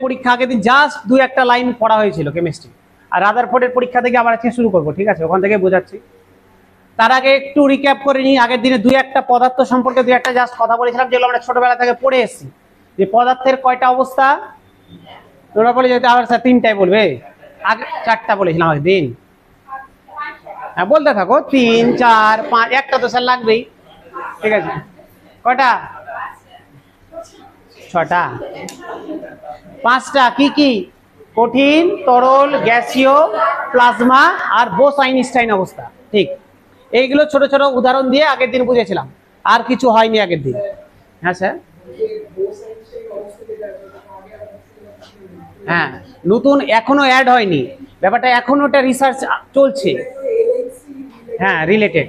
পরীক্ষা আগের দিন জাস্ট 2-1টা লাইন পড়া হয়েছিল কেমিস্ট্রি, আর রাদারফোর্ডের পরীক্ষা থেকে আবার আজকে শুরু করবো, ঠিক আছে? ওখান থেকে বোঝাচ্ছি। তার আগে একটু রিক্যাপ করে নিই। আগের দিনে 2-1টা পদার্থ সম্পর্কে 2-1টা জাস্ট কথা বলেছিলাম, যেগুলো আমরা ছোটবেলা থেকে পড়ে এসেছি। যে পদার্থের কয়টা অবস্থা তোমরা বলে যেতে, আবার স্যার 3টাই বলবে, আগে 4টা বলেছিলাম আগের দিন। হ্যাঁ বলতে থাকো, 3, 4, 5, একটা তো স্যার লাগবেই, ঠিক আছে? কয়টা? 6টা। 5টা কি কি? কঠিন, তরল, গ্যাসীয়, প্লাজমা আর বোস-আইনস্টাইন অবস্থা, ঠিক। এইগুলো ছোট ছোট উদাহরণ দিয়ে আগের দিন বুঝেছিলাম, আর কিছু হয়নি আগের দিন। হ্যাঁ স্যার, হ্যাঁ নতুন এখনো অ্যাড হয়নি ব্যাপারটা, এখনো ওটা রিসার্চ চলছে। হ্যাঁ রিলেটেড,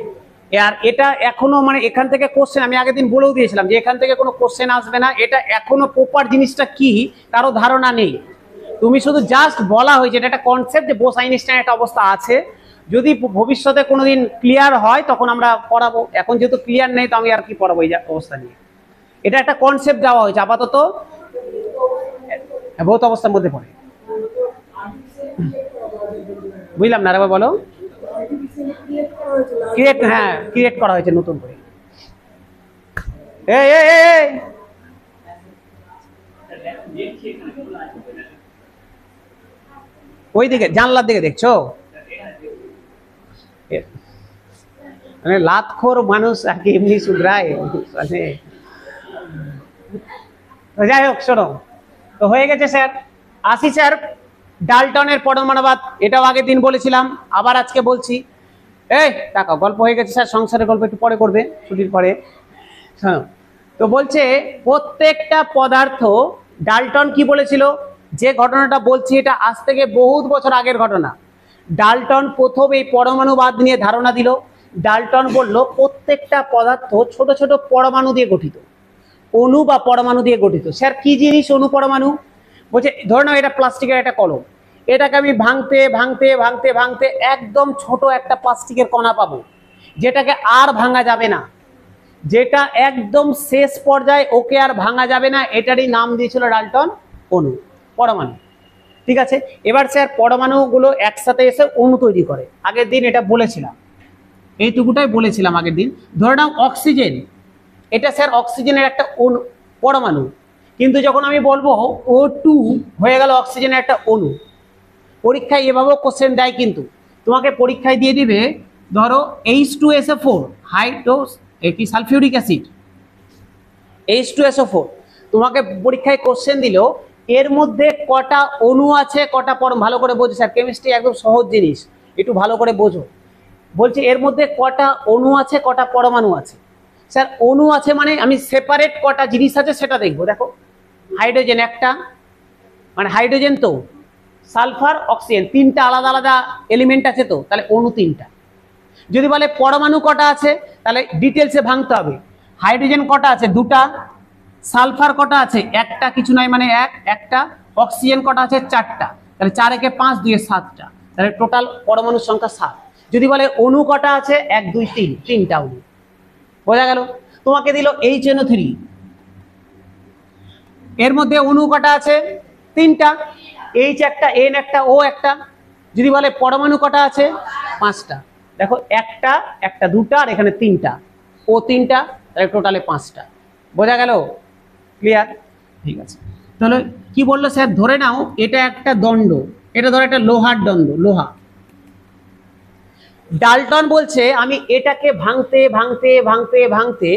আর এটা এখনো মানে এখান থেকে কোশ্চেন আমি আগের দিন বলেও দিয়েছিলাম যে এখান থেকে কোনো কোশ্চেন আসবে না। এটা এখনো প্রপার জিনিসটা কি কারো ধারণা নেই। তুমি শুধু জাস্ট বলা হয়েছে এটা একটা কনসেপ্ট যে বোস-আইনস্টাইন একটা অবস্থা আছে, যদি ভবিষ্যতে কোনোদিন ক্লিয়ার হয় তখন আমরা পড়াবো। এখন যেহেতু ক্লিয়ার নেই তো আমি আর কি পড়াবো এই অবস্থা নিয়ে। এটা একটা কনসেপ্ট দেওয়া হয়েছে, আপাতত ভৌত অবস্থার মধ্যে পড়ে। বুঝলাম না, আরেকবার বলো। ক্রিয়েট, হ্যাঁ ক্রিয়েট করা হয়েছে নতুন করে। ওই দিকে জানলার দিকে দেখছো, মানে লাতখোর মানুষ আর কি এমনি শুধরায় মানে। যাই হোক শোনো, তো হয়ে গেছে স্যার। আসি স্যার ডাল্টনের পরমাণুবাদ, এটাও আগের দিন বলেছিলাম, আবার আজকে বলছি। এই টাকা গল্প হয়ে গেছে স্যার, সংসারের গল্প একটু পরে করবে ছুটির পরে। হ্যাঁ, তো বলছে প্রত্যেকটা পদার্থ, ডাল্টন কি বলেছিল, যে ঘটনাটা বলছি এটা আজ থেকে বহুত বছর আগের ঘটনা। ডাল্টন প্রথম এই পরমাণুবাদ নিয়ে ধারণা দিল। ডাল্টন বলল প্রত্যেকটা পদার্থ ছোট ছোট পরমাণু দিয়ে গঠিত, অণু বা পরমাণু দিয়ে গঠিত। স্যার কি জিনিস অণু পরমাণু? বলছে ধরে নাও এটা প্লাস্টিকের একটা কলম, এটাকে আমি ভাঙতে ভাঙতে ভাঙতে ভাঙতে একদম ছোট একটা প্লাস্টিকের কণা পাবো, যেটাকে আর ভাঙা যাবে না, যেটা একদম শেষ পর্যায়ে ওকে আর ভাঙা যাবে না। এটারই নাম দিয়েছিল ডাল্টন অণু, পরমাণু, ঠিক আছে? এবার স্যার পরমাণুগুলো একসাথে এসে অণু তৈরি করে, আগের দিন এটা বলেছিলাম, এইটুকুটাই বলেছিলাম আগের দিন। ধরে নাও অক্সিজেন, এটা স্যার অক্সিজেনের একটা পরমাণু, কিন্তু যখন আমি বলবো O2 হয়ে গেল অক্সিজেনের একটা অণু। পরীক্ষায় এভাবেও কোশ্চেন দেয়, কিন্তু তোমাকে পরীক্ষায় দিয়ে দিবে ধরো H2SO4 হাইড্রোস কি সালফিউরিক অ্যাসিড, H2SO4 তোমাকে পরীক্ষায় কোশ্চেন দিল এর মধ্যে কটা অণু আছে কটা পরমাণু। ভালো করে বোঝো স্যার, কেমিস্ট্রি একদম সহজ জিনিস, একটু ভালো করে বোঝো। বলছে এর মধ্যে কটা অণু আছে কটা পরমাণু আছে। স্যার অণু আছে মানে আমি সেপারেট কটা জিনিস আছে সেটা দেখবো। দেখো হাইড্রোজেন একটা, মানে হাইড্রোজেন তো, সালফার, অক্সিজেন, 3টা আলাদা আলাদা এলিমেন্ট আছে, তো তাহলে অণু 3টা। যদি বলে পরমাণু কটা আছে তাহলে ডিটেলসে ভাঙতে হবে। হাইড্রোজেন কটা আছে? 2টা। সালফার কটা আছে? 1টা, কিছু নাই মানে একটা। অক্সিজেন কটা আছে? 4টা। তাহলে 4 একে 5, 2 এ 7টা, তাহলে টোটাল পরমাণুর সংখ্যা 7। যদি বলে অণু কটা আছে? 1, 2, 3, 3টা অণু। বোঝা গেল? তোমাকে দিল HNO3, এর মধ্যে অণু কটা আছে? 3টা, H একটা, N একটা, O একটা। যদি বলে পরমাণু কটা আছে? 5টা। দেখো একটা, 2টা, আর এখানে 3টা, O 3টা, তাহলে টোটালে 5টা। বোঝা গেল? ক্লিয়ার? ঠিক আছে। তাহলে কি বললো স্যার? ধরে নাও এটা একটা দণ্ড, এটা ধরো একটা লোহার দণ্ড, লোহা। ডাল্টন বলছে আমি এটাকে ভাঙতে ভাঙতে ভাঙতে ভাঙতে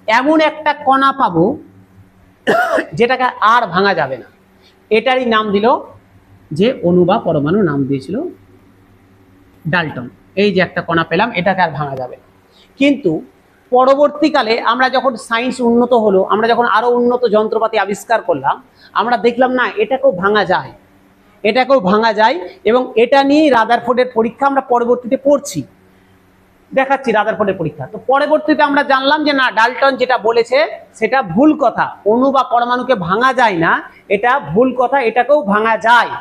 এমন একটা কণা পাবো যেটাকে আর ভাঙা যাবে না। এটারই নাম দিল যে অণু বা পরমাণু, নাম দিয়েছিল ডাল্টন। এই যে একটা কণা পেলাম, এটাকে আর ভাঙা যাবে না। কিন্তু পরবর্তীকালে আমরা যখন সায়েন্স উন্নত হলো, আমরা যখন আরো উন্নত যন্ত্রপাতি আবিষ্কার করলাম, আমরা দেখলাম না এটাকেও ভাঙা যায়, এটাকেও ভাঙা যায়। এবং এটা নিয়েই রাদারফোর্ডের পরীক্ষা আমরা পরবর্তীতে পড়ছি, দেখাচ্ছি রাদারফোর্ডের পরীক্ষা। তো পরবর্তীতে আমরা জানলাম যে না, ডাল্টন যেটা বলেছে সেটা ভুল কথা, অণু বা পরমাণুকে ভাঙা যায় না, এটা ভুল কথা, এটাকেও ভাঙা যায়।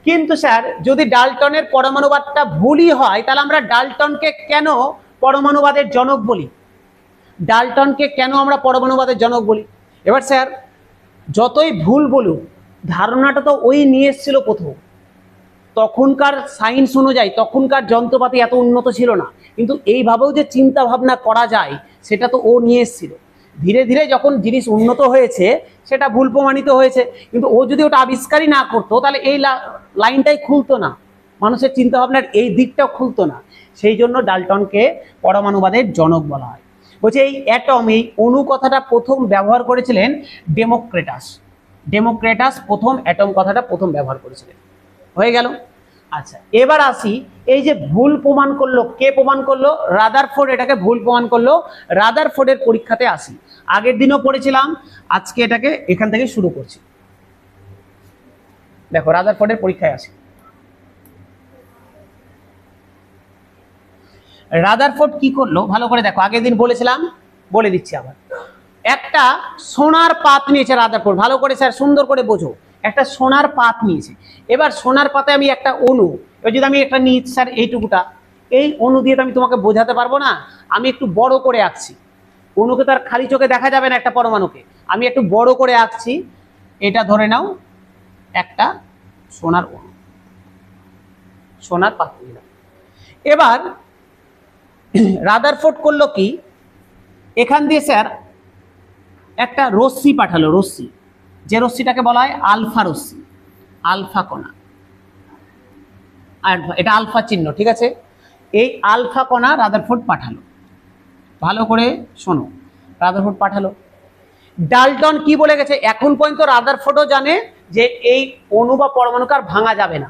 কিন্তু স্যার যদি ডাল্টনের পরমাণুবাদটা ভুলই হয় তাহলে আমরা ডাল্টনকে কেন পরমাণুবাদের জনক বলি? ডাল্টনকে কেন আমরা পরমাণুবাদের জনক বলি? এবার স্যার যতই ভুল বলুক, ধারণাটা তো ওই নিয়ে এসেছিল প্রথম। তখনকার সায়েন্স অনুযায়ী তখনকার যন্ত্রপাতি এত উন্নত ছিল না, কিন্তু এইভাবেও যে চিন্তা ভাবনা করা যায় সেটা তো ও নিয়ে এসেছিল। ধীরে ধীরে যখন জিনিস উন্নত হয়েছে সেটা ভুল প্রমাণিত হয়েছে, কিন্তু ও যদি ওটা আবিষ্কারই না করতো তাহলে এই লাইনটাই খুলতো না, মানুষের চিন্তা ভাবনার এই দিকটাও খুলতো না। সেই জন্য ডাল্টনকে পরমাণুবাদের জনক বলা হয়। বলছে এই অ্যাটম, এই অণু কথাটা প্রথম ব্যবহার করেছিলেন ডেমোক্রেটাস। ডেমোক্রেটাস প্রথম অ্যাটম কথাটা প্রথম ব্যবহার করেছিলেন। হয়ে গেল। আচ্ছা, এবার আসি, এই যে ভুল প্রমাণ করলো, কে প্রমাণ করলো? রাদারফোর্ড এটাকে ভুল প্রমাণ করলো। রাদারফোর্ডের পরীক্ষাতে আসি, আগের দিনও পড়েছিলাম, আজকে এটাকে এখান থেকে শুরু করছি। দেখো রাদারফোর্ডের পরীক্ষায় আসি। রাদারফোর্ড কি করলো ভালো করে দেখো, আগের দিন বলেছিলাম, বলে দিচ্ছি আবার। একটা সোনার পাত নিয়েছে রাদারফোর্ড, ভালো করে স্যার সুন্দর করে বোঝো। একটা সোনার পাত নিয়েছে। এবার সোনার পাতে আমি একটা অণু, এবার যদি আমি একটা নিই স্যার এইটুকুটা, এই অণু দিয়ে তো আমি তোমাকে বোঝাতে পারবো না, আমি একটু বড় করে আঁকছি। অণুকে তো আর খালি চোখে দেখা যাবে না একটা পরমাণুকে, আমি একটু বড় করে আঁকছি। এটা ধরে নাও একটা সোনার অণু, সোনার পাত নিলাম। এবার রাদারফোর্ড করলো কি, এখান দিয়ে স্যার একটা রশ্মি পাঠালো, রশ্মি, যে রশ্মিটাকে বলা হয় আলফা রশ্মি, আলফা কণা, আর এটা আলফা চিহ্ন, ঠিক আছে। এই আলফা কণা রাদারফোর্ড পাঠালো, ভালো করে শোনো, রাদারফোর্ড পাঠালো। ডাল্টন কি বলে গেছে, এখন পর্যন্ত রাদারফোর্ডও জানে যে এই অণু বা পরমাণুকে আর ভাঙা যাবে না,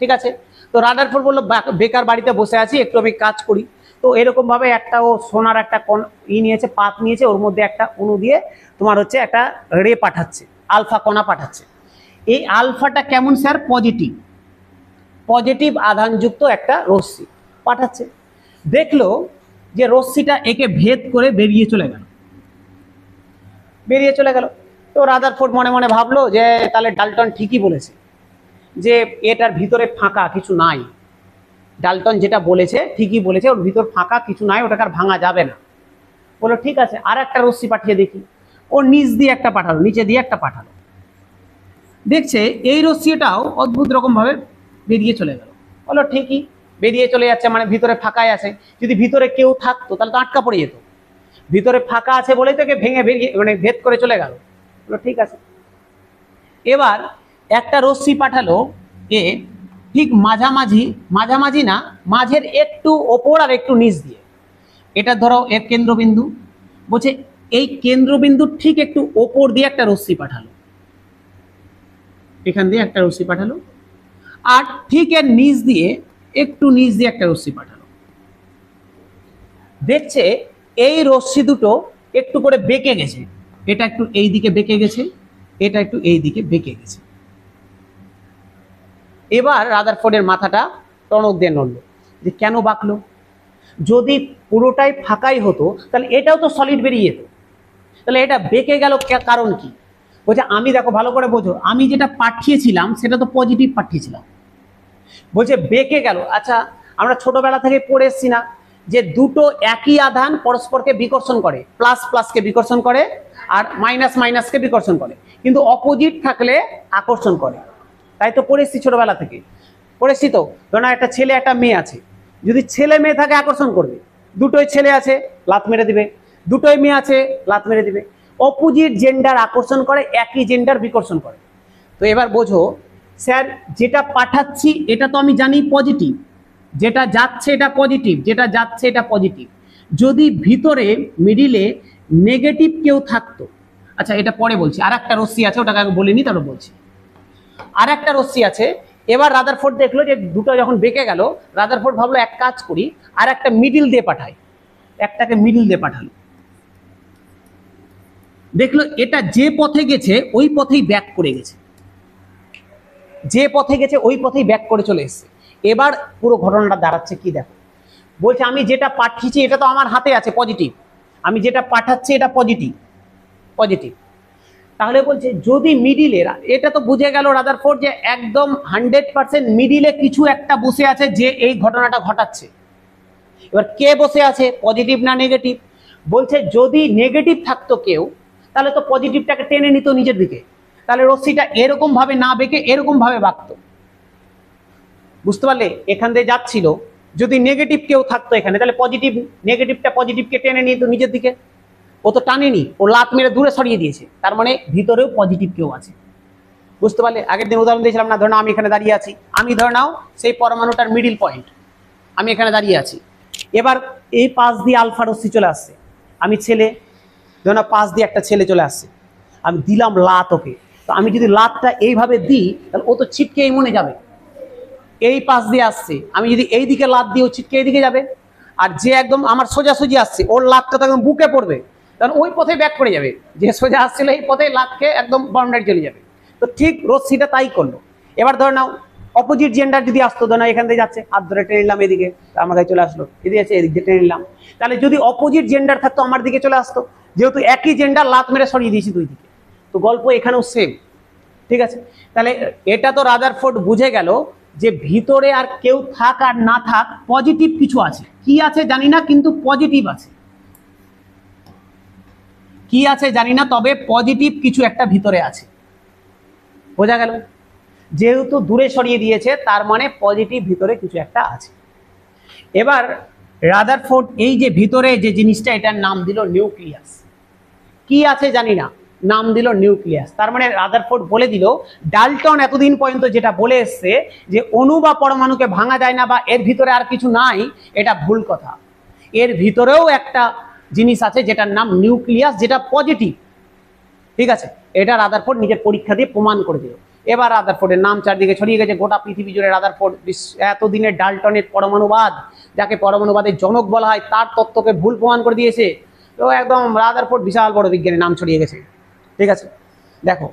ঠিক আছে। তো রাদারফোর্ড বললো বেকার বাড়িতে বসে আছি, একটু আমি কাজ করি। তো এরকম ভাবে একটা ও সোনার একটা নিয়েছে, পাত নিয়েছে, ওর মধ্যে একটা অণু দিয়ে তোমার হচ্ছে একটা রে পাঠাচ্ছে, আলফা কণা পাঠাচ্ছে। এই আলফাটা কেমন স্যার? পজিটিভ, পজিটিভ আধানযুক্ত একটা রশ্মি পাঠাচ্ছে। দেখলো যে রশ্মিটা একে ভেদ করে বেরিয়ে চলে গেল, বেরিয়ে চলে গেল। তো রাদারফোর্ড মনে মনে ভাবলো যে তাহলে ডাল্টন ঠিকই বলেছে, যে এটার ভিতরে ফাঁকা কিছু নাই। ডাল্টন যেটা বলেছে ঠিকই বলেছে, ওর ভিতর ফাঁকা কিছু নাই, ওটাকে আর ভাঙা যাবে না। বললো ঠিক আছে, আর একটা রশ্মি পাঠিয়ে দেখি। ও নিচ দিয়ে একটা পাঠালো, নিচে দিয়ে একটা পাঠালো। দেখছে এই রশ্মিটাও অদ্ভুত রকম ভাবে বেরিয়ে চলে গেল। বললো ঠিকই বেরিয়ে চলে যাচ্ছে, মানে ভিতরে ফাঁকাই আছে। যদি ভিতরে কেউ থাকতো তাহলে তো আটকা পড়ে যেত, ভিতরে ফাঁকা আছে বলেই তোকে ভেঙে বেরিয়ে মানে ভেদ করে চলে গেল। বললো ঠিক আছে। এবার একটা রশ্মি পাঠালো এ ঠিক মাঝামাঝি, মাঝামাঝি না, মাঝের একটু ওপর আর একটু নিচ দিয়ে। এটা ধরো এর কেন্দ্রবিন্দু, বলছে এই কেন্দ্রবিন্দুর ঠিক একটু ওপর দিয়ে একটা রশ্মি পাঠালো, এখান দিয়ে একটা রশ্মি পাঠালো, আর ঠিক এর নিচ দিয়ে একটু নিচ দিয়ে একটা রশ্মি পাঠালো। দেখছে এই রশ্মি দুটো একটু করে বেঁকে গেছে, এটা একটু এই দিকে বেঁকে গেছে, এটা একটু এই দিকে বেঁকে গেছে। এবার রাদারফোর্ডের মাথাটা টনক দিয়ে নড়লো যে কেন বাঁকলো, যদি পুরোটাই ফাঁকাই হতো তাহলে এটাও তো সলিড বেরিয়ে যেত, তাহলে এটা বেঁকে গেল কারণ কি? বলছে আমি, দেখো ভালো করে বোঝো, আমি যেটা পাঠিয়েছিলাম সেটা তো পজিটিভ পাঠিয়েছিলাম। বলছে বেঁকে গেল। আচ্ছা, আমরা ছোটবেলা থেকে পড়ে এসছি না যে দুটো একই আধান পরস্পরকে বিকর্ষণ করে, প্লাস প্লাসকে বিকর্ষণ করে আর মাইনাস মাইনাসকে বিকর্ষণ করে, কিন্তু অপোজিট থাকলে আকর্ষণ করে। তাই তো পড়ে এসছি ছোটবেলা থেকে, পড়েছি তো। ধরো একটা ছেলে একটা মেয়ে আছে, যদি ছেলে মেয়ে থাকে আকর্ষণ করবে, দুটোই ছেলে আছে লাত মেরে দিবে, দুটোই মেয়ে আছে লাত মেরে দিবে। অপোজিট জেন্ডার আকর্ষণ করে, একই জেন্ডার বিকর্ষণ করে। তো এবার বোঝো স্যার, যেটা পাঠাচ্ছি এটা তো আমি জানি পজিটিভ, যেটা যাচ্ছে এটা পজিটিভ, যেটা যাচ্ছে এটা পজিটিভ। যদি ভিতরে মিডিলে নেগেটিভ কেউ থাকতো, আচ্ছা এটা পরে বলছি, আর একটা রশ্মি আছে ওটাকে আগে বলিনি, তারপর বলছি। আর একটা রশ্মি আছে। এবার রাদারফোর্ড দেখলো যে দুটো যখন বেঁকে গেল, রাদারফোর্ড ভাবলো এক কাজ করি, আর একটা মিডিল দিয়ে পাঠাই, একটাকে মিডিল দিয়ে পাঠালো। দেখলো এটা যে পথে গেছে ওই পথেই ব্যাক করে গেছে, যে পথে গেছে ওই পথেই ব্যাক করে চলে এসেছে। এবার পুরো ঘটনাটা দাঁড়াচ্ছে কি দেখো, বলছে আমি যেটা পাঠিয়েছি এটা তো আমার হাতে আছে পজিটিভ, আমি যেটা পাঠাচ্ছি এটা পজিটিভ, পজিটিভ। তাহলে বলছে যদি মিডিলে, এটা তো বুঝে গেল রাদারফোর্ড যে একদম 100% মিডিলে কিছু একটা বসে আছে যে এই ঘটনাটা ঘটাচ্ছে। এবার কে বসে আছে, পজিটিভ না নেগেটিভ? বলছে যদি নেগেটিভ থাকতো কেউ তাহলে তো পজিটিভটাকে টেনে নিত নিজের দিকে, তাহলে রশ্মিটা এরকম ভাবে না বেঁকে এরকম ভাবে বাঁকতো, বুঝতে পারলে? এখান দিয়ে যাচ্ছিল, যদি নেগেটিভ কেউ থাকতো এখানে তাহলে পজিটিভ, নেগেটিভটা পজিটিভকে টেনে নিয়ে তো নিজের দিকে, ও তো টানেনি, ও লাত মেরে দূরে সরিয়ে দিয়েছে, তার মানে ভিতরেও পজিটিভ কেউ আছে, বুঝতে পারলে? আগের দিন উদাহরণ দিয়েছিলাম না, ধরে নাও আমি এখানে দাঁড়িয়ে আছি, আমি ধরে নাও সেই পরমাণুটার মিডিল পয়েন্ট, আমি এখানে দাঁড়িয়ে আছি, এবার এই পাশ দিয়ে আলফা রশ্মি চলে আসছে, আমি ছেলে, ধরে নাও পাশ দিয়ে একটা ছেলে চলে আসছে, আমি দিলাম লাত ওকে, তো আমি যদি লাতটা এইভাবে দিই তাহলে ও তো ছিটকে এই মনে যাবে, এই পাশ দিয়ে আসছে, আমি যদি এই দিকে লাত দিই ও ছিটকে এইদিকে যাবে, আর যে একদম আমার সোজাসুজি আসছে ওর লাতটা তো একদম বুকে পড়বে, কারণ ওই পথে ব্যাক করে যাবে, যে সোজা আসছিল এই পথে লাতকে একদম বাউন্ডারি চলে যাবে। তো ঠিক রশ্মিটা তাই করলো। এবার ধরে নাও অপোজিট জেন্ডার যদি আসতো, ধরে নাও এখান থেকে যাচ্ছে, হাত ধরে টেনে নিলাম এদিকে, আমার কাছে চলে আসলো, এদিকে আছে এদিক দিয়ে টেনে নিলাম, তাহলে যদি অপোজিট জেন্ডার থাকতো আমার দিকে চলে আসতো, যেহেতু একই জেন্ডার লাত মেরে সরিয়ে দিয়েছি দুই দিকে, তো গল্প এখানেও সেম, ঠিক আছে? তাহলে এটা তো রাদারফোর্ড বুঝে গেল যে ভিতরে আর কেউ থাক আর না থাক পজিটিভ কিছু আছে, কি আছে জানি না কিন্তু পজিটিভ আছে, কি আছে জানি না তবে পজিটিভ কিছু একটা ভিতরে আছে, বোঝা গেল? যেহেতু দূরে সরিয়ে দিয়েছে তার মানে পজিটিভ ভিতরে কিছু একটা আছে। এবার রাদারফোর্ড এই যে ভিতরে যে জিনিসটা, এটার নাম দিল নিউক্লিয়াস, কি আছে জানি না, নাম দিল নিউক্লিয়াস। তার মানে রাদারফোর্ড বলে দিল ডাল্টন এতদিন পর্যন্ত যেটা বলে এসছে যে অণু বা পরমাণুকে ভাঙা যায় না বা এর ভিতরে আর কিছু নাই, এটা ভুল কথা, এর ভিতরেও একটা জিনিস আছে যেটার নাম নিউক্লিয়াস, যেটা পজিটিভ, ঠিক আছে? এটা রাদারফোর্ড নিজের পরীক্ষা দিয়ে প্রমাণ করে দিল। এবার রাদারফোর্ডের নাম চারদিকে ছড়িয়ে গেছে, গোটা পৃথিবী জুড়ে রাদারফোর্ড এতদিনের ডাল্টনের পরমাণুবাদ, যাকে পরমাণুবাদের জনক বলা হয়, তার তত্ত্বকে ভুল প্রমাণ করে দিয়েছে। তো একদম রাদারফোর্ড বিশাল বড় বিজ্ঞানী, নাম ছড়িয়ে গেছে, ঠিক আছে? দেখো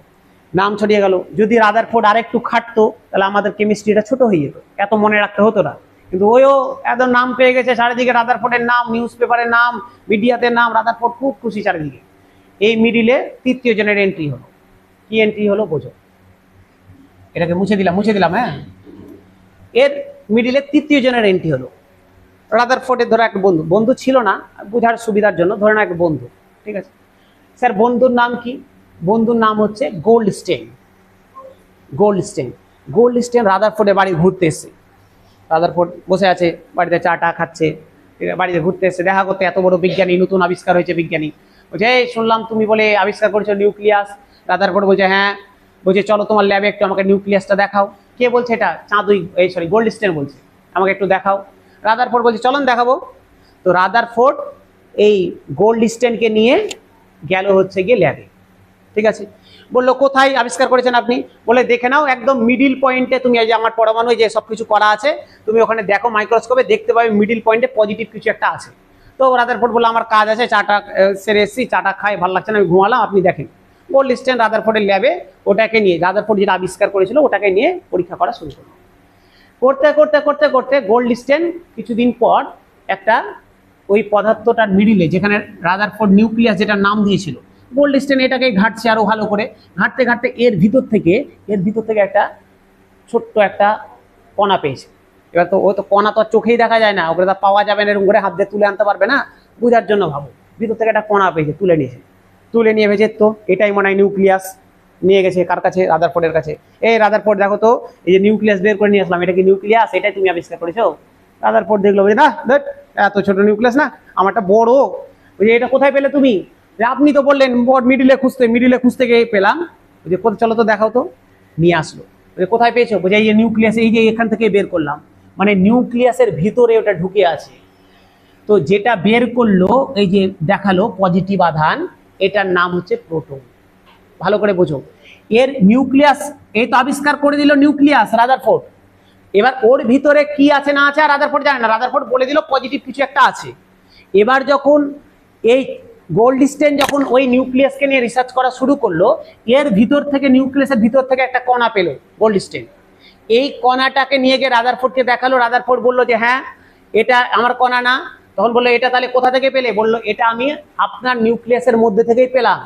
নাম ছড়িয়ে গেল, যদি রাদারফোর্ড আরেকটু খাটতো তাহলে আমাদের কেমিস্ট্রিটা ছোট হয়ে যেত, এত মনে রাখতে হতো না, কিন্তু ওইও একদম নাম পেয়ে গেছে চারিদিকে, রাদারফোর্ডের নাম, নিউজ পেপারের নাম, মিডিয়াতে নাম, রাদারফোর্ড খুব খুশি চারিদিকে। এই মিডিলে তৃতীয় জনের এন্ট্রি হলো, কি এন্ট্রি হলো বোঝো, এটাকে মুছে দিলাম হ্যাঁ, এর মিডিলে তৃতীয় জনের এন্ট্রি হলো রাদারফোর্ডের, ধরো এক বন্ধু, বন্ধু ছিল না, বোঝার সুবিধার জন্য ধরে না এক বন্ধু, ঠিক আছে? স্যার বন্ধুর নাম কি? বন্ধুর নাম হচ্ছে গোল্ডস্টেইন। গোল্ডস্টেইন রাদারফোর্ডের বাড়ি ঘুরতে এসছে, রাদারফোর্ড বসে আছে বাড়িতে, চা টা খাচ্ছে, বাড়িতে ঘুরতে এসছে দেখা করতে, এত বড় বিজ্ঞানী, নতুন আবিষ্কার হয়েছে বিজ্ঞানী, বলছে এই শুনলাম তুমি বলে আবিষ্কার করেছো নিউক্লিয়াস। রাদারফোর্ড বলছে হ্যাঁ, বলছে চলো তোমার ল্যাবে একটু আমাকে নিউক্লিয়াসটা দেখাও। কে বলছে এটা? গোল্ডস্টেইন বলছে, আমাকে একটু দেখাও। রাদারফোর্ড বলছে চলুন দেখাবো। তো রাদারফোর্ড এই গোল্ডস্টেইনকে নিয়ে গেল হচ্ছে গিয়ে ল্যাবে, ঠিক আছে? বললো কোথায় আবিষ্কার করেছেন আপনি? বলে দেখে নাও একদম মিডিল পয়েন্টে, তুমি এই যে আমার পরমাণু যে সব কিছু করা আছে, তুমি ওখানে দেখো মাইক্রোস্কোপে, দেখতে পাবে মিডিল পয়েন্টে পজিটিভ কিছু একটা আছে। তো রাদারফোর্ড বললো আমার কাজ আছে, চাটা সেরে এসেছি, চাটা খাই, ভালো লাগছে না, আমি ঘুমালাম, আপনি দেখেন। গোল্ডস্টেইন রাদারফোর্ডের ল্যাবে ওটাকে নিয়ে, রাদারফোর্ড যেটা আবিষ্কার করেছিল ওটাকে নিয়ে পরীক্ষা করা শুরু করলো। করতে করতে করতে করতে গোল্ডস্টেইন কিছুদিন পর একটা ওই পদার্থটার মিডিলে, যেখানে রাদারফোর্ড নিউক্লিয়াস যেটা নাম দিয়েছিল, গোল্ডস্টেইন এটাকে ঘাটছে আরো ভালো করে, ঘাটতে ঘাটতে এর ভিতর থেকে একটা ছোট্ট একটা কণা পেয়েছে। এবার তো ও তো কণা তো চোখেই দেখা যায় না, ওকে তো পাওয়া যাবে না, এরকম করে হাত দিয়ে তুলে আনতে পারবে না, বোঝার জন্য ভাবো, ভিতর থেকে একটা কণা পেয়েছে, তুলে নিয়ে ভেজে, তো এটাই মনে হয় নিউক্লিয়াস। নিয়ে গেছে কার কাছে? রাদারফোর্ডের কাছে। এই রাদারফোর্ড দেখো তো, এই যে নিউক্লিয়াস বের করে নিয়ে আসলাম, এটা কি নিউক্লিয়াস? এটাই তুমি আবিষ্কার করেছো? রাদারফোর্ড দেখলো, না এত ছোট নিউক্লিয়াস না, আমারটা বড়। ওই যে এটা কোথায় পেলে তুমি? আপনি তো বললেন মিডিলে খুঁজতে গিয়ে পেলাম। ওই যে চলো তো দেখাও তো। নিয়ে আসলো। কোথায় পেয়েছো? বলছে এই যে নিউক্লিয়াস, এই যে এখান থেকে বের করলাম, মানে নিউক্লিয়াসের ভিতরে ওটা ঢুকে আছে। তো যেটা বের করলো, এই যে দেখালো পজিটিভ আধান, এটার নাম হচ্ছে প্রোটন। ভালো করে বোঝো, এর নিউক্লিয়াস এই তো আবিষ্কার করে দিল নিউক্লিয়াস রাদারফোর্ড। এবার ওর ভিতরে কি আছে না আছে আর রাদারফোর্ড জানে না, রাদারফোর্ড বলে দিল পজিটিভ কিছু একটা আছে। এবার যখন এই গোল্ডস্টেইন যখন ওই নিউক্লিয়াসকে নিয়ে রিসার্চ করা শুরু করলো, এর ভিতর থেকে, নিউক্লিয়াসের ভিতর থেকে একটা কণা পেল গোল্ডস্টেইন। এই কণাটাকে নিয়ে গিয়ে রাদারফোর্ডকে দেখালো। রাদারফোর্ড বললো যে হ্যাঁ এটা আমার কণা না। তখন বললো এটা তাহলে কোথা থেকে পেলে? বললো এটা আমি আপনার নিউক্লিয়াসের মধ্যে থেকেই পেলাম।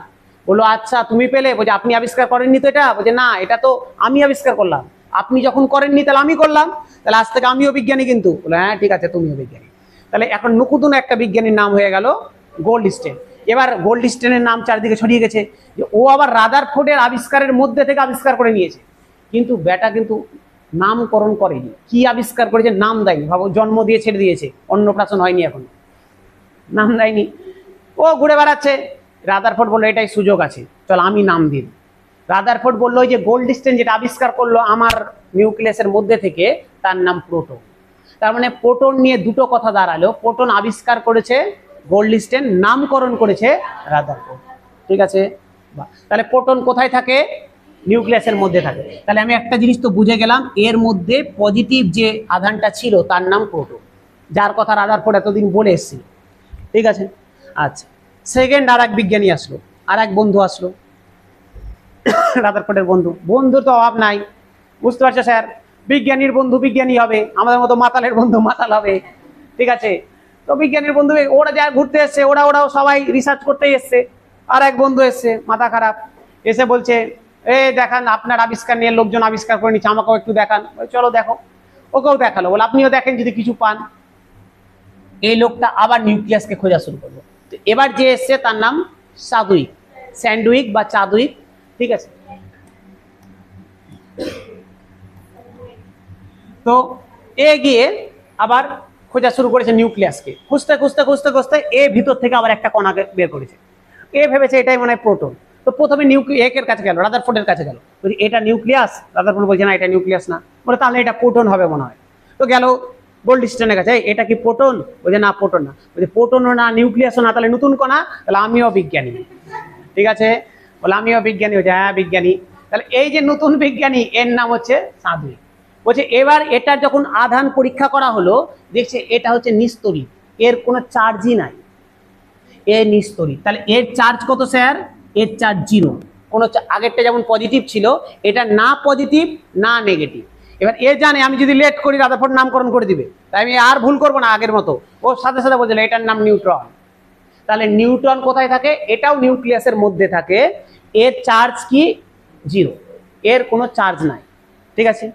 বললো আচ্ছা তুমি পেলে? বলছে আপনি আবিষ্কার করেননি তো এটা? বলছে না, এটা তো আমি আবিষ্কার করলাম। আপনি যখন করেননি তাহলে আমি করলাম, তাহলে আজ থেকে আমিও বিজ্ঞানী কিন্তু। বললো হ্যাঁ ঠিক আছে তুমিও বিজ্ঞানী। তাহলে এখন নতুন একটা বিজ্ঞানীর নাম হয়ে গেল গোল্ডস্টেইন। এবার গোল্ডস্টেনের নাম চারদিকে ছড়িয়ে গেছে যে ও আবার রাদারফোর্ডের আবিষ্কারের মধ্যে থেকে আবিষ্কার করে নিয়েছে, কিন্তু ব্যাটা কিন্তু নামকরণ করেনি। কি আবিষ্কার করেছে? নাম দেয়নি। ভাবো, জন্ম দিয়ে ছেড়ে দিয়েছে, অন্নপ্রাশন হয়নি, এখন নাম দেয়নি, ও ঘুরে বেড়াচ্ছে। রাদারফোর্ড বললো এটাই সুযোগ আছে, চল আমি নাম দিই। রাদারফোর্ড বললো যে গোল্ডস্টেন যেটা আবিষ্কার করলো আমার নিউক্লিয়াসের মধ্যে থেকে, তার নাম প্রোটন। তার মানে প্রোটন নিয়ে দুটো কথা দাঁড়ালো, প্রোটন আবিষ্কার করেছে গোল্ডস্টেন, নামকরণ করেছে রাদারফোর্ড। ঠিক আছে, তাহলে প্রোটন কোথায় থাকে? নিউক্লিয়াসের মধ্যে থাকে। তাহলে আমি একটা জিনিস তো বুঝে গেলাম, এর মধ্যে পজিটিভ যে আধানটা ছিল তার নাম প্রোটন, যার কথা রাদারফোর্ড এতদিন বলে এসেছিল। ঠিক আছে, আচ্ছা। সেকেন্ড আর এক বিজ্ঞানী আসলো, আর এক বন্ধু আসলো, রাদারফোর্ডের বন্ধু। বন্ধুর তো অভাব নাই, বুঝতে পারছো স্যার? বিজ্ঞানীর বন্ধু বিজ্ঞানী হবে, আমাদের মতো মাতালের বন্ধু মাতাল হবে। ঠিক আছে, তো বিজ্ঞানীর বন্ধু, ওরা যা ঘুরতে এসছে, ওরাও সবাই রিসার্চ করতেই এসছে। আর এক বন্ধু এসছে মাথা খারাপ, এসে বলছে এই দেখান আপনার আবিষ্কার নিয়ে লোকজন আবিষ্কার করে নিচ্ছে, আমাকেও একটু দেখান। চলো দেখো, ওকেও দেখালো, বলে আপনিও দেখেন যদি কিছু পান। এই লোকটা আবার নিউক্লিয়াসকে খোঁজা শুরু করলো। তো এবার যে এসছে তার নাম চাদউইক, স্যান্ডউইক বা চাদউইক। ঠিক আছে, তো এ গিয়ে আবার খোঁজা শুরু করেছে নিউক্লিয়াসকে, খুঁজতে খুঁজতে খুঁজতে খুঁজতে এ ভিতর থেকে আবার একটা কণাকে বের করেছে। এ ভেবেছে এটাই মনে হয় প্রোটন। তো প্রথমে একের কাছে গেল, রাদারফোর্ডের কাছে গেল, বলছি এটা নিউক্লিয়াস। রাদারফোর্ড বলছে না এটা নিউক্লিয়াস না। বলে তাহলে এটা প্রোটন হবে মনে হয়। তো গেল গোল্ডস্টেনের কাছে, এটা কি প্রোটন? বলছে না প্রোটন না। বলছে প্রোটনও না নিউক্লিয়াসও না, তাহলে নতুন কণা? তাহলে আমিও বিজ্ঞানী। ঠিক আছে, বলে আমিও বিজ্ঞানী। হচ্ছে হ্যাঁ বিজ্ঞানী। তাহলে এই যে নতুন বিজ্ঞানী, এর নাম হচ্ছে চাদউইক। বলছে এবার এটা যখন আধান পরীক্ষা করা হলো, দেখছে এটা হচ্ছে নিস্তড়িত, এর কোনো চার্জই নাই, এ নিস্তড়িত। তাহলে এর চার্জ কত স্যার? এর চার্জ 0। কোনো আগেরটা যেমন পজিটিভ ছিল, এটা না পজিটিভ না নেগেটিভ। এবার এ জানে আমি যদি লেট করি রাদারফোর্ড নামকরণ করে দিবে, তাই আমি আর ভুল করবো না আগের মতো। ও সাথে সাথে বলছিল এটার নাম নিউট্রন। তাহলে নিউট্রন কোথায় থাকে? এটাও নিউক্লিয়াসের মধ্যে থাকে। এর চার্জ কি? 0, এর কোনো চার্জ নাই। ঠিক আছে,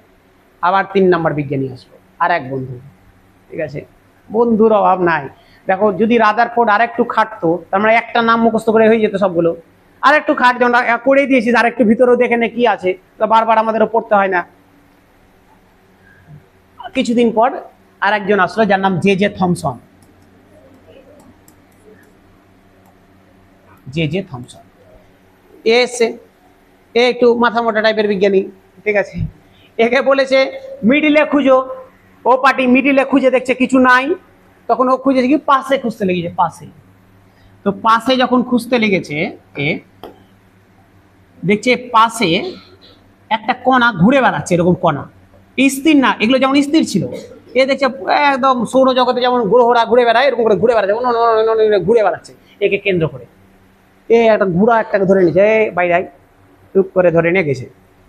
আবার 3 নম্বর বিজ্ঞানী আসলো, আর এক বন্ধু। ঠিক আছে, বন্ধুর অভাব নাই। দেখো যদি রাদারফোর্ড আর একটু খাটতো, তার মানে একটা নাম মুখস্থ করে হয়ে যেত সবগুলো। আর একটু খাট, যেমন করেই দিয়েছিস, আর একটু ভিতরেও দেখে নে কি আছে, তো বারবার আমাদেরও পড়তে হয় না। কিছুদিন পর আর একজন আসলো, যার নাম J J Thomson. J J Thomson এ এসছে, এ একটু মাথা মোটা টাইপের বিজ্ঞানী। ঠিক আছে, একে বলেছে মিডিলে খুঁজো। ও পার্টি মিডিলে খুঁজে দেখছে কিছু নাই, তখন ও খুঁজেছে কি পাশে খুঁজতে লেগেছে, পাশে। তো পাশে যখন খুঁজতে লেগেছে, এ দেখছে পাশে একটা কণা ঘুরে বেড়াচ্ছে, এরকম কণা স্থির না, এগুলো যেমন স্থির ছিল, এ দেখছে একদম সৌরজগতে যেমন গ্রহরা ঘুরে বেড়ায়, এরকম করে ঘুরে বেড়াচ্ছে, ঘুরে বেড়াচ্ছে একে কেন্দ্র করে। এ একটা ঘোড়া একটাকে ধরে নিয়েছে, বাইরে টুক করে ধরে নিয়ে গেছে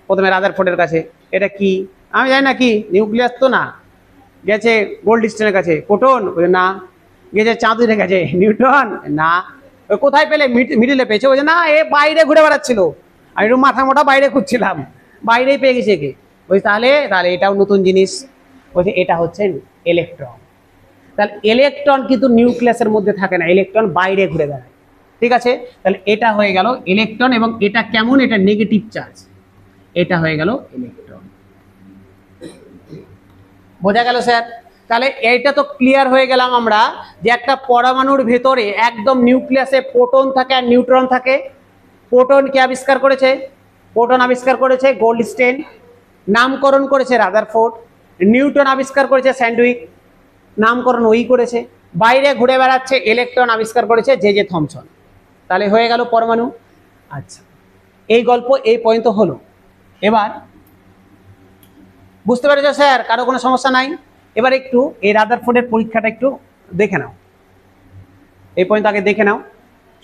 প্রথমে রাদারফোর্ডের কাছে। এটা কি? আমি জানি না কি, নিউক্লিয়াস তো না। গেছে গোল্ডস্টেনের কাছে, প্রোটন? না। গেছে চাঁদুইয়ের কাছে, নিউট্রন? না। কোথায় পেলে? মিডিলে পেয়েছে। বলছে না, এ বাইরে ঘুরে বেড়াচ্ছিল, আমি একটু মাথা মোটা বাইরে খুঁজছিলাম, বাইরেই পেয়ে গেছে একে। বলছি তাহলে তাহলে এটাও নতুন জিনিস। বলছে এটা হচ্ছে ইলেকট্রন। তাহলে ইলেকট্রন কিন্তু নিউক্লিয়াসের মধ্যে থাকে না, ইলেকট্রন বাইরে ঘুরে বেড়ায়। ঠিক আছে, তাহলে এটা হয়ে গেল ইলেকট্রন, এবং এটা কেমন? এটা নেগেটিভ চার্জ, এটা হয়ে গেল ইলেকট্রন। বোঝা গেল স্যার? তাহলে এইটা তো ক্লিয়ার হয়ে গেলাম আমরা, যে একটা পরমাণুর ভেতরে একদম নিউক্লিয়াসে প্রোটন থাকে আর নিউট্রন থাকে। প্রোটন কে আবিষ্কার করেছে? প্রোটন আবিষ্কার করেছে গোল্ডস্টেন, নামকরণ করেছে রাদারফোর্ড। নিউটন আবিষ্কার করেছে স্যান্ডউইক, নামকরণ ওই করেছে। বাইরে ঘুরে বেড়াচ্ছে ইলেকট্রন আবিষ্কার করেছে জে জে থমসন। তাহলে হয়ে গেল পরমাণু। আচ্ছা, এই গল্প এই পর্যন্ত হলো। এবার বুঝতে পেরেছো স্যার? কারো কোনো সমস্যা নাই? এবার একটু এই রাদারফোর্ডের পরীক্ষাটা একটু দেখে নাও, এই পর্যন্ত আগে দেখে নাও।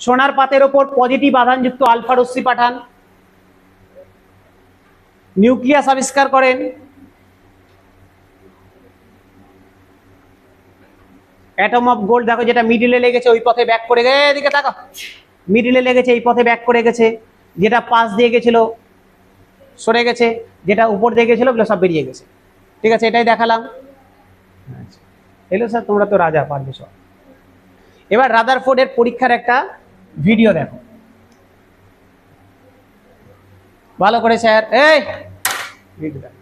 সোনার পাতের ওপর পজিটিভ আধানযুক্ত আলফা রশ্মি পাঠান, নিউক্লিয়াস আবিষ্কার করেন। অ্যাটম অফ গোল্ড দেখো, যেটা মিডিলে লেগেছে ওই পথে ব্যাক করে গেছে, এদিকে তাকাও, মিডিলে লেগেছে এই পথে ব্যাক করে গেছে, যেটা পাশ দিয়ে গেছিল সরে গেছে, যেটা উপর দিয়ে গেছিল ওগুলো সব বেরিয়ে গেছে। ঠিক আছে, এটাই দেখালাম। আচ্ছা, এলো স্যার, তোমরা তো রাজা, পারবে সব। এবার রাদারফোর্ডের পরীক্ষার একটা ভিডিও দেখো ভালো করে স্যার। এই ভিডিও দেখো।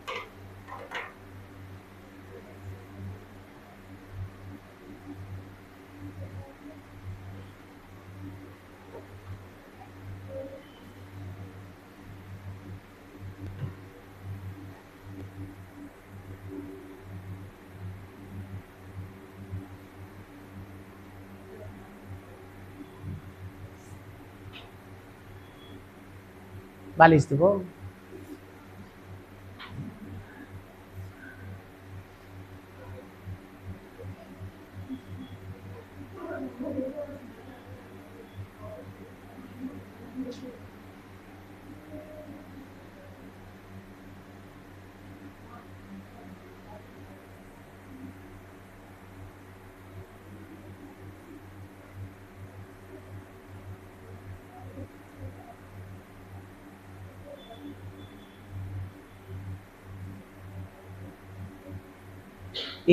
বালিশ দেবো।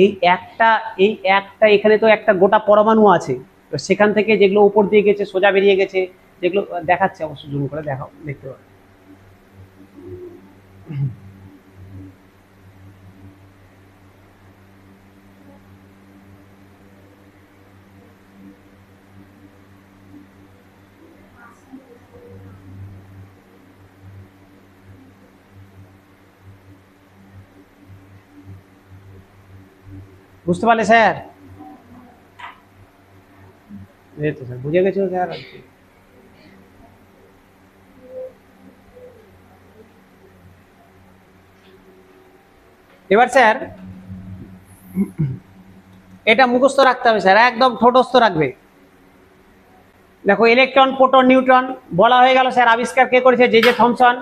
এই একটা এখানে তো একটা গোটা পরমাণু আছে, তো সেখান থেকে যেগুলো উপর দিয়ে গেছে সোজা বেরিয়ে গেছে, যেগুলো দেখাচ্ছে অবশ্য জুম করে দেখাও, দেখতে পাবে। বুঝতে পারলে স্যার? এই তো স্যার বুঝে গেছো স্যার। এবার স্যার এটা মুখস্থ রাখতে হবে স্যার, একদম ঠোঁটস্থ রাখবে। দেখো ইলেকট্রন, প্রোটন, নিউট্রন বলা হয়ে গেল স্যার। আবিষ্কার কে করেছে? J J Thomson.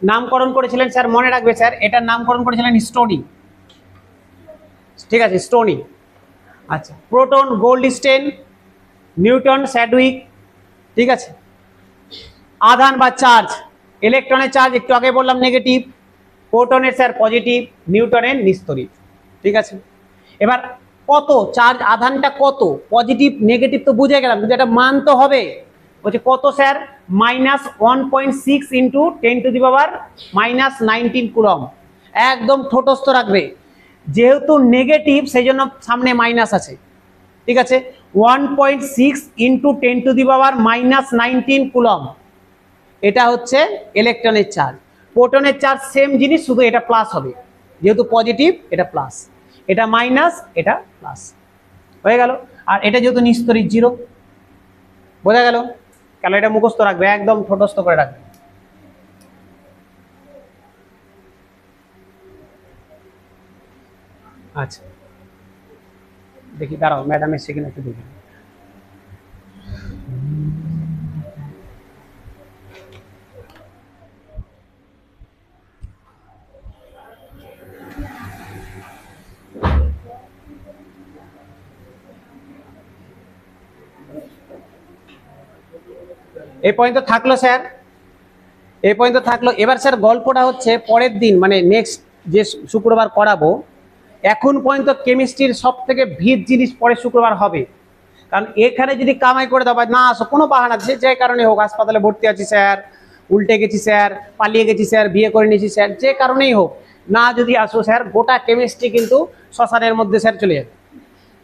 নামকরণ করেছিলেন স্যার, মনে রাখবে স্যার, এটার নামকরণ করেছিলেন স্টোনি। ঠিক আছে, স্টোনি। আচ্ছা, প্রোটন গোল্ডস্টেইন, নিউটন স্যাডউইক। ঠিক আছে, আধান বা চার্জ, ইলেকট্রনের চার্জ একটু আগে বললাম নেগেটিভ, প্রোটনের স্যার পজিটিভ, নিউটনের নিস্তড়িত। ঠিক আছে, এবার কত চার্জ, আধানটা কত, পজিটিভ নেগেটিভ তো বুঝে গেলাম, কিন্তু একটা মান তো হবে। বলছে কত স্যার? -1.6 into 10⁻⁻19 coulomb. একদম ঠোঁটস্থ রাখবে, যেহেতু নেগেটিভ সেই জন্য সামনে মাইনাস আছে। ঠিক আছে, 1.6 ইন্টু 10⁻⁻19 কুলম, এটা হচ্ছে ইলেকট্রনের চার্জ। প্রোটনের চার্জ সেম জিনিস, শুধু এটা প্লাস হবে, যেহেতু পজিটিভ এটা প্লাস, এটা মাইনাস, এটা প্লাস হয়ে গেল। আর এটা যেহেতু নিস্তড়িত 0, বোঝা গেল? কেন? এটা মুখস্থ রাখবে, একদম ঠোঁটস্থ করে রাখবে। আচ্ছা দেখি, দাঁড়াও ম্যাডাম এসে কিনা একটু দেখি। এই পর্যন্ত থাকলো স্যার, এই পর্যন্ত থাকলো। এবার স্যার গল্পটা হচ্ছে পরের দিন, মানে নেক্সট যে শুক্রবার করাবো। এখন পর্যন্ত কেমিস্ট্রির সব থেকে ভিড় জিনিস পরের শুক্রবার হবে, কারণ এখানে যদি কামাই করে দাও, না আসো কোনো বাহানা, যে কারণে হোক, হাসপাতালে ভর্তি আছি স্যার, উল্টে গেছি স্যার, পালিয়ে গেছি স্যার, বিয়ে করে নিয়েছি স্যার, যে কারণেই হোক না যদি আসো স্যার, গোটা কেমিস্ট্রি কিন্তু শ্মশানের মধ্যে স্যার চলে যাবে।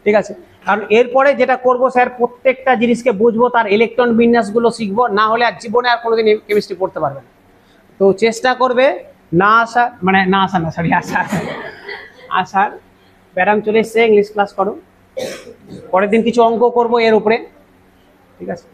ঠিক আছে, কারণ এরপরে যেটা করব স্যার, প্রত্যেকটা জিনিসকে বুঝবো, তার ইলেকট্রন বিন্যাসগুলো শিখবো, না হলে আর জীবনে আর কোনোদিন কেমিস্ট্রি পড়তে পারবে না। তো চেষ্টা করবে না আসা, মানে না আসা না, সরি আসার। ম্যাডাম চলে এসছে, ইংলিশ ক্লাস করো, পরের দিন কিছু অঙ্ক করবো এর উপরে। ঠিক আছে।